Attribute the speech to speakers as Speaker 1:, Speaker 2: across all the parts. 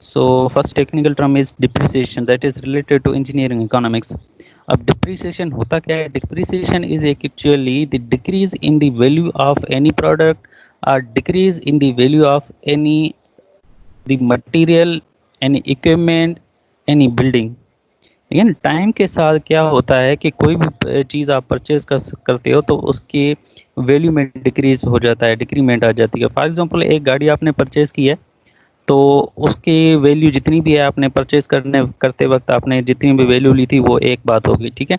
Speaker 1: So first technical term is depreciation, that is related to engineering economics. अब depreciation होता क्या है? Depreciation is actually the decrease in the value of any product or decrease in the value of any the material, any equipment, any building. लेकिन time के साथ क्या होता है कि कोई भी चीज़ आप परचेज करते हो तो उसके वैल्यू में डिक्रीज हो जाता है, डिक्रीमेंट आ जाती है। फॉर एग्जांपल एक गाड़ी आपने परचेज की है, तो उसकी वैल्यू जितनी भी है आपने परचेज करने करते वक्त आपने जितनी भी वैल्यू ली थी वो एक बात होगी, ठीक है।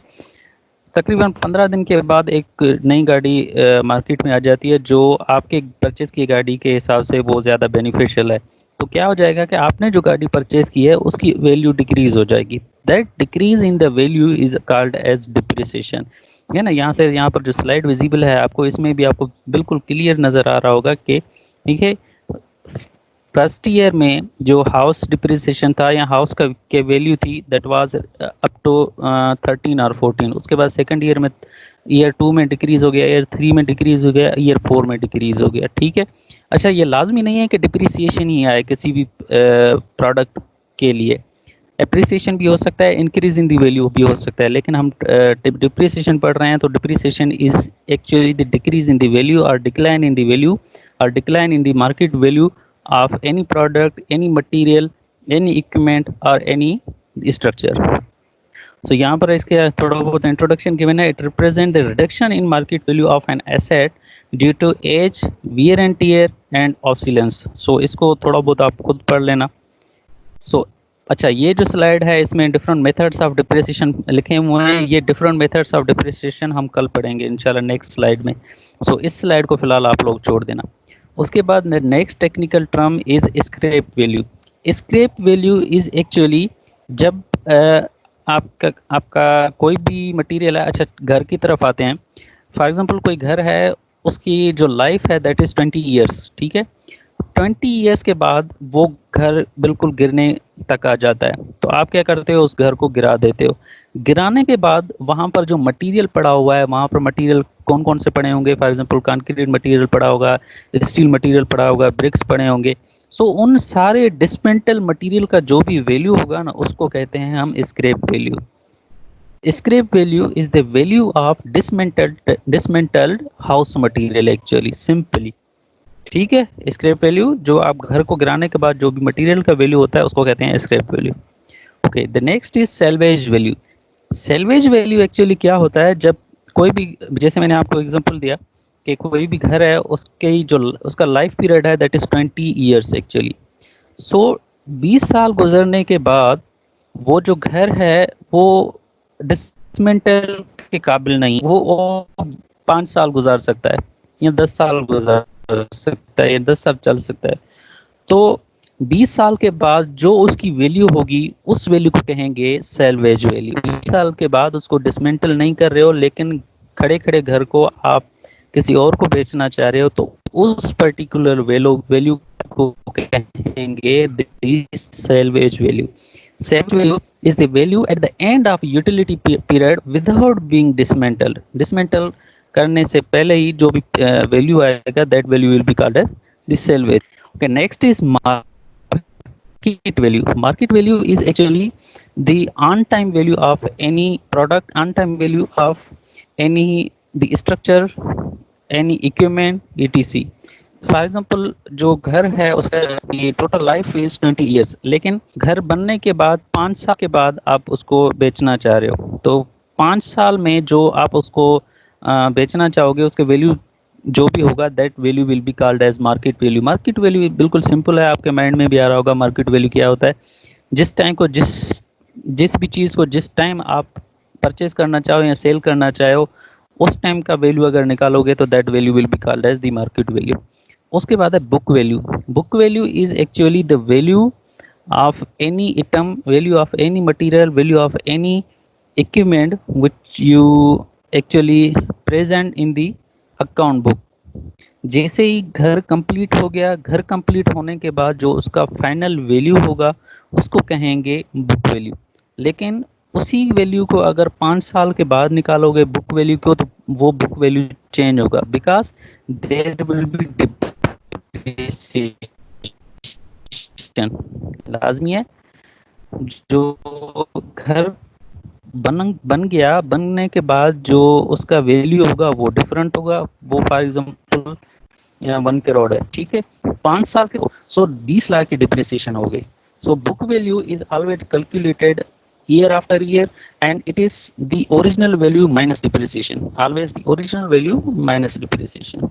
Speaker 1: तकरीबन 15 दिन के बाद एक नई गाड़ी मार्केट में आ जाती है जो आपके परचेज की गाड़ी के हिसाब से वो ज़्यादा बेनिफिशियल है। तो क्या हो जाएगा कि आपने जो गाड़ी परचेज की है उसकी वैल्यू डिक्रीज हो जाएगी। That decrease in the value is called as depreciation. है ना, यहाँ से यहाँ पर जो स्लाइड विजिबल है आपको, इसमें भी आपको बिल्कुल क्लियर नज़र आ रहा होगा कि ठीक है, फर्स्ट ईयर में जो हाउस डिप्रिसिएशन था या हाउस का के वैल्यू थी दैट वाज अप टू 13 और 14। उसके बाद सेकंड ईयर में, ईयर 2 में डिक्रीज हो गया, ईयर 3 में डिक्रीज हो गया, ईयर 4 में डिक्रीज हो गया, ठीक है। अच्छा, ये लाजमी नहीं है कि डिप्रिसिएशन ही आए किसी भी प्रोडक्ट के लिए। एप्रिसिएशन भी हो सकता है, इंक्रीज इन दी वैल्यू भी हो सकता है, लेकिन हम डिप्रिसिएशन पढ़ रहे हैं तो depreciation is actually the decrease in the value और डिक्लाइन इन द वैल्यू और decline in the market value of any product, any material, any equipment or any structure. So यहाँ पर इसके थोड़ा बहुत इंट्रोडक्शन गिवन है। It represent the reduction in market value of an asset due to age, wear and tear and obsolescence. So इसको थोड़ा बहुत आप खुद पढ़ लेना। सो अच्छा, ये जो स्लाइड है इसमें डिफरेंट मेथड्स ऑफ डिप्रिसिएशन लिखे हुए हैं। ये डिफरेंट मेथड्स ऑफ डिप्रिसिएशन हम कल पढ़ेंगे इंशाल्लाह नेक्स्ट स्लाइड में। सो इस स्लाइड को फिलहाल आप लोग छोड़ देना। उसके बाद next technical term is scrap value. Scrap value is actually जब आपका आपका कोई भी मटेरियल है। अच्छा, घर की तरफ आते हैं। फॉर एग्जांपल कोई घर है, उसकी जो लाइफ है दैट इज़ 20 ईयर्स, ठीक है। 20 ईयर्स के बाद वो घर बिल्कुल गिरने तक आ जाता है, तो आप क्या करते हो, उस घर को गिरा देते हो। गिराने के बाद वहाँ पर जो मटेरियल पड़ा हुआ है, वहाँ पर मटेरियल कौन कौन से पड़े होंगे? फॉर एग्जांपल कंक्रीट मटेरियल पड़ा होगा, स्टील मटेरियल पड़ा होगा, ब्रिक्स पड़े होंगे। सो उन सारे डिस्मेंटल मटेरियल का जो भी वैल्यू होगा ना, उसको कहते हैं हम scrap value. Scrap value is the value of dismantled house material actually, simply. ठीक है, स्क्रैप वैल्यू जो आप घर को गिराने के बाद जो भी मटेरियल का वैल्यू होता है उसको कहते हैं scrap value. Okay, the next is salvage value. Salvage value actually क्या होता है, जब कोई भी, जैसे मैंने आपको एग्जांपल दिया कि कोई भी घर है, उसके जो उसका लाइफ पीरियड है दैट इज 20 ईयर्स एक्चुअली। सो 20 साल गुजरने के बाद वो जो घर है वो डिसमेंटल के काबिल नहीं, वो 5 साल गुजार सकता है या 10 साल गुजार सकता है या 10 साल चल सकता है। तो 20 साल के बाद जो उसकी वैल्यू होगी उस वैल्यू को कहेंगे सेल्वेज वैल्यू। 20 साल के बाद उसको डिसमेंटल नहीं कर रहे हो, लेकिन खड़े खड़े घर को आप किसी और को बेचना चाह रहे हो, तो उस पर्टिकुलर वैल्यू वैल्यू को कहेंगे salvage value. Salvage value is the value at the end of utility period without being dismantled. Dismantle करने से पहले ही जो भी वैल्यू आएगा that value will be called as the salvage. Okay, next is market value. Market value is actually the on-time value of any product, on-time value of any the structure, any equipment, etc. For example जो घर है उसका ये total life is 20 years, लेकिन घर बनने के बाद 5 साल के बाद आप उसको बेचना चाह रहे हो, तो 5 साल में जो आप उसको बेचना चाहोगे उसके वैल्यू जो भी होगा that value will be called as market value. Market value बिल्कुल सिंपल है, आपके माइंड में भी आ रहा होगा मार्केट वैल्यू क्या होता है। जिस टाइम को जिस भी चीज़ को जिस टाइम आप परचेज करना चाहो या सेल करना चाहो, उस टाइम का वैल्यू अगर निकालोगे तो that value will be called as the market value. उसके बाद है book value. Book value is actually the value of any item, value of any material, value of any equipment which you actually present in the account book. जैसे ही घर complete हो गया, घर complete होने के बाद जो उसका फाइनल वैल्यू होगा उसको कहेंगे बुक वैल्यू। लेकिन उसी वैल्यू को अगर 5 साल के बाद निकालोगे बुक वैल्यू को, तो वो बुक वैल्यू चेंज होगा, because there will be depreciation question लाजमी है। जो घर बन गया, बनने के बाद जो उसका वैल्यू होगा वो डिफरेंट होगा। वो फॉर एग्जांपल यहाँ 1 करोड़ है, ठीक है, 5 साल के, सो 20 लाख की डिप्रिसिएशन हो गई। So book value is always calculated year after year, and it is the original value minus depreciation, always the original value minus depreciation.